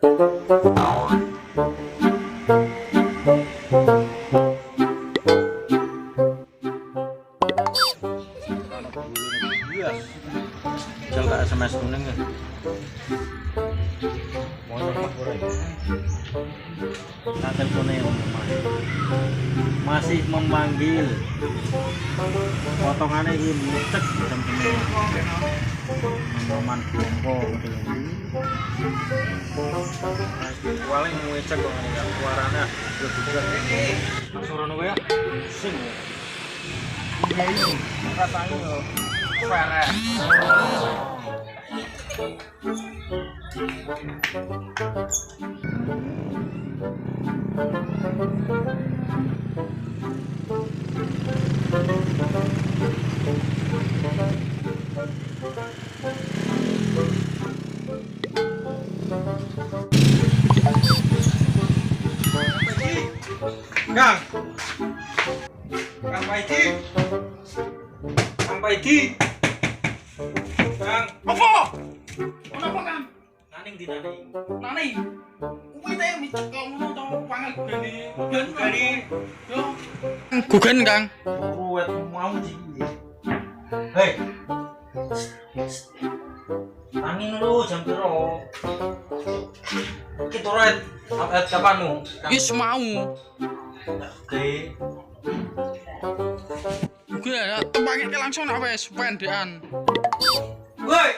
Jal tak SMS kuning ya. Nah, teleponnya masih memanggil. Potongannya ini cek teman-teman. Noman Bongko paling ngecek kok ini ya suaranya suara nopo ya sing ini rasanya suara Kang Paidi. Kang. Apa? Kenapa kan? Naning di naning. Nani. Kuwi teh micek ngono to pangel gani. Yo. Gugen, Kang. Ruwet mau sih. Hei. Angin lu jam piro? Kita red. Update kapanmu? Wis mau. Oke. Gue ya tempatnya langsung nak wes pendean. Woi.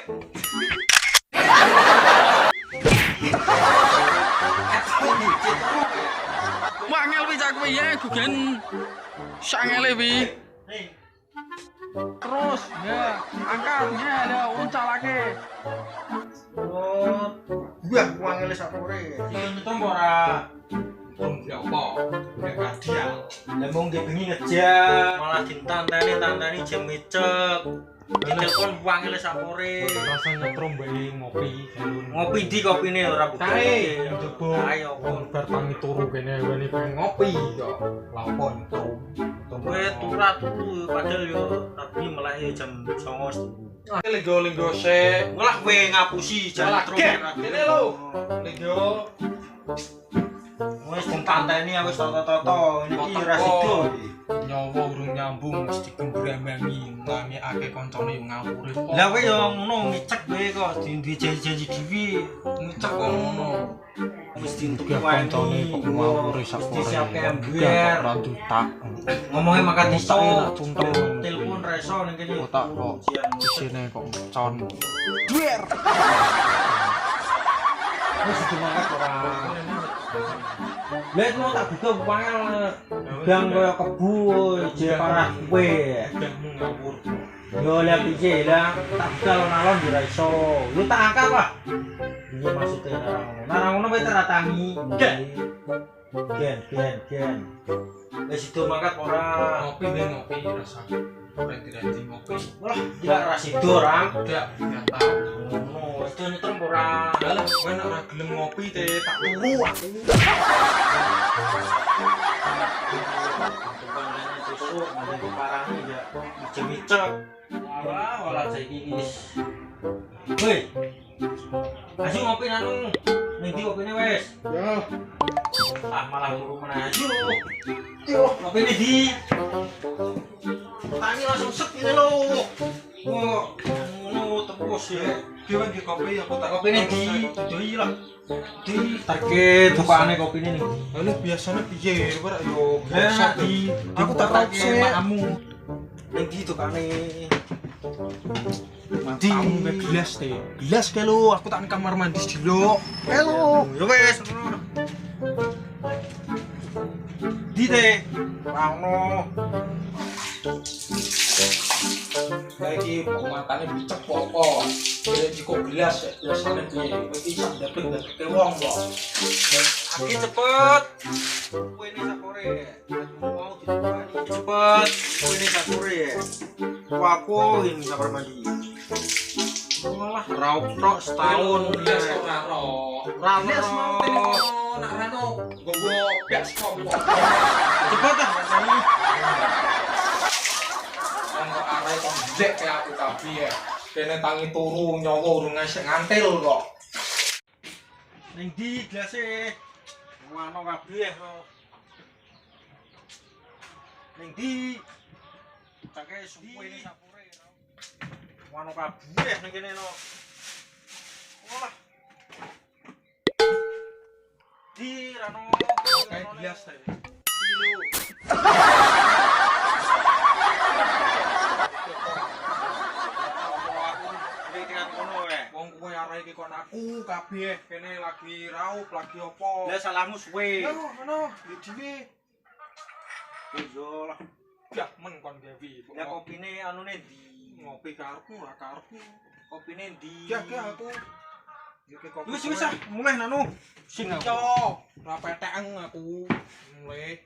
Wangel wi cak wi ya gugen. Sangele wi. Terus ya angkatnya ada uncalake. Oh, gua wangel sapore. Iki nyetom ora. Ya apa? Udah kadial. Lah mung bengi ngejar, malah ditanteni jam micek. Di telepon wangel sapore. Rasanya trombei ngopi. Ngopi di kopine ora buka. Kae, coba. Ayo kon Bar tangi turu kene wene pengen ngopi yo. Lapon trum. kowe turu padahal yo tapi malah jam 09.00. Lenggo se. Malah kowe ngapusi Malah jam gek. Kene lho. Lenggo. wis ditanteni wis toto-toto iki ora sido iki. Nyawa urung nyambung mesti gembrembangi ngame akeh kancane ngawure. Lah kowe yo ngono micek kowe kok duwe janji-janji dhewe. ngecek kok ngono. Wis dintuki Kancane kok ngawure sak Wis disiapke Gak ember. rantutak. Ngomongnya makan iso. Tak tuntung. Telepon reso ning kene. Otak kok isine kok con. Duer. Wis dimangkat ora. Lihat mau tak buka wangel gang kaya kebu je parah kowe. Udahmu ngawur. Yo lihat iki lah tak buka alon ora iso. Lu tak angkat lah. Iya maksudnya narang ngono kowe teratangi. Gen. Wis itu mangkat ora. Ngopi be ngopi rasa. Reti-reti ngopi. Wah, tidak rasido orang. Udah tahu. Ngono, itu nyetrem ora. Lah, kowe nek ora gelem ngopi teh tak turu aku. Bukannya tusuk, nanti diparahi ya. Micek-micek. Walah saiki wis. Woi. Ayo ngopi nanu. Ning ndi kopine wis? Ya. Ah malah turu meneh. Yo, kopine di. Tangi langsung set ini lho. Wah, ngono tebus ya. Dewan di kopi aku tak Kopine di doi lah. Di target bukaane kopine ning. Ini biasanya piye ora yo Biasa di aku tak target rokse. makmu. Ning di tukane. Di gelas teh. Gelas ke lo aku tak kamar mandi dulu. Halo. Yo wes. Di teh. Ono. Lagi matane bicek popo. Kira cukup gelas biasanya piye. Iki sak dapet ke wong kok. Aki cepet. Kowe ini sakore. Mau ditukani cepet. Kowe ini sakore. Aku ini kamar mandi. Malah rauk setahun Gelas kok raro. Gelas mau nak rano. Gowo gas popo. Cepet ah rasane. Kok arek kok jek kayak aku kabeh ya. Kene tangi turu nyawa urung ngantil kok. Ning ndi glase? Ngono kabeh. Ning ndi? Take suwe sapure. Ngono kabeh ning kene no. Wah. Di rano Kayak gelas tadi. Kilo. Wong kowe arek iki kon aku kabeh kene lagi raup lagi opo. Lah salahmu suwe. Ngono, di dhewe. Yo lah. Ya men kon gawe. Lah kopine anune ndi? Ngopi karepmu lah karepmu. Kopine ndi? Ya aku. Iki kopi. Wis ah, mulai nanu. Sing aku. Yo, ora peteken aku. Mulai.